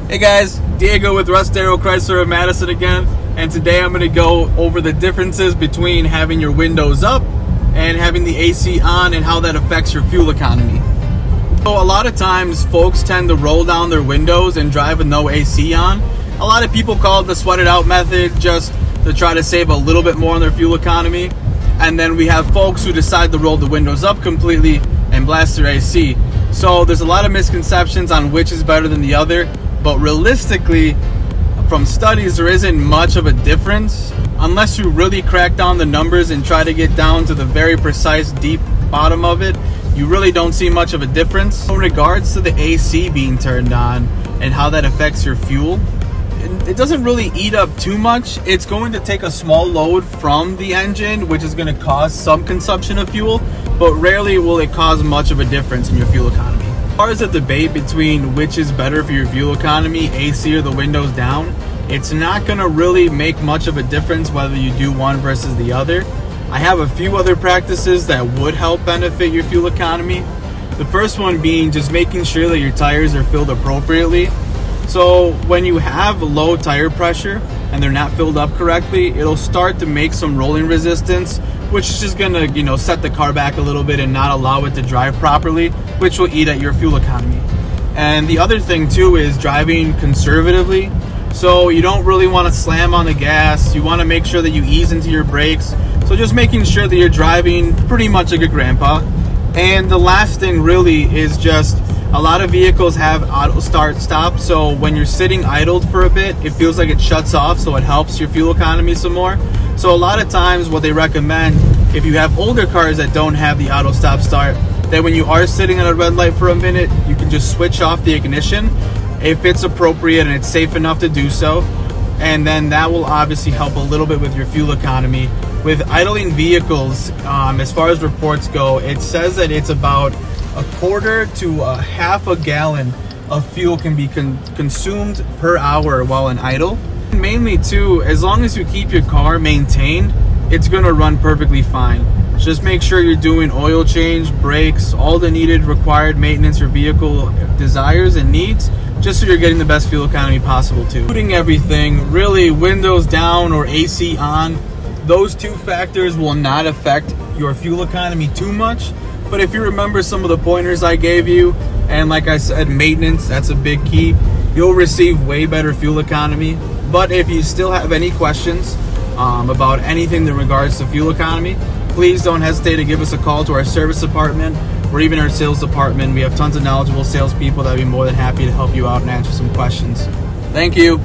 Hey guys, Diego with Russ Darrow, Chrysler of Madison again, and today I'm going to go over the differences between having your windows up and having the AC on and how that affects your fuel economy. So a lot of times folks tend to roll down their windows and drive with no AC on. A lot of people call it the sweat it out method, just to try to save a little bit more on their fuel economy. And then we have folks who decide to roll the windows up completely and blast their AC. So there's a lot of misconceptions on which is better than the other, but realistically, from studies, there isn't much of a difference unless you really crack down the numbers and try to get down to the very precise deep bottom of it. You really don't see much of a difference. In regards to the AC being turned on and how that affects your fuel, it doesn't really eat up too much. It's going to take a small load from the engine, which is going to cause some consumption of fuel, but rarely will it cause much of a difference in your fuel economy. As far as the debate between which is better for your fuel economy, AC or the windows down, it's not going to really make much of a difference whether you do one versus the other. I have a few other practices that would help benefit your fuel economy. The first one being just making sure that your tires are filled appropriately. So when you have low tire pressure and they're not filled up correctly, it'll start to make some rolling resistance, which is just gonna, set the car back a little bit and not allow it to drive properly, which will eat at your fuel economy. And the other thing too is driving conservatively. So you don't really want to slam on the gas. You want to make sure that you ease into your brakes. So just making sure that you're driving pretty much like a grandpa. And the last thing really is just a lot of vehicles have auto start stop. So when you're sitting idled for a bit, it feels like it shuts off, so it helps your fuel economy some more. So a lot of times what they recommend, if you have older cars that don't have the auto stop start, that when you are sitting at a red light for a minute, you can just switch off the ignition if it's appropriate and it's safe enough to do so. And then that will obviously help a little bit with your fuel economy. With idling vehicles, as far as reports go, it says that it's about a quarter to a half a gallon of fuel can be consumed per hour while in idle. And mainly too, as long as you keep your car maintained, it's gonna run perfectly fine. Just make sure you're doing oil change, brakes, all the needed required maintenance your vehicle desires and needs, just so you're getting the best fuel economy possible too. Including everything, really windows down or AC on, those two factors will not affect your fuel economy too much. But if you remember some of the pointers I gave you, and like I said, maintenance, that's a big key, you'll receive way better fuel economy. But if you still have any questions about anything in regards to fuel economy, please don't hesitate to give us a call to our service department or even our sales department. We have tons of knowledgeable salespeople that would be more than happy to help you out and answer some questions. Thank you.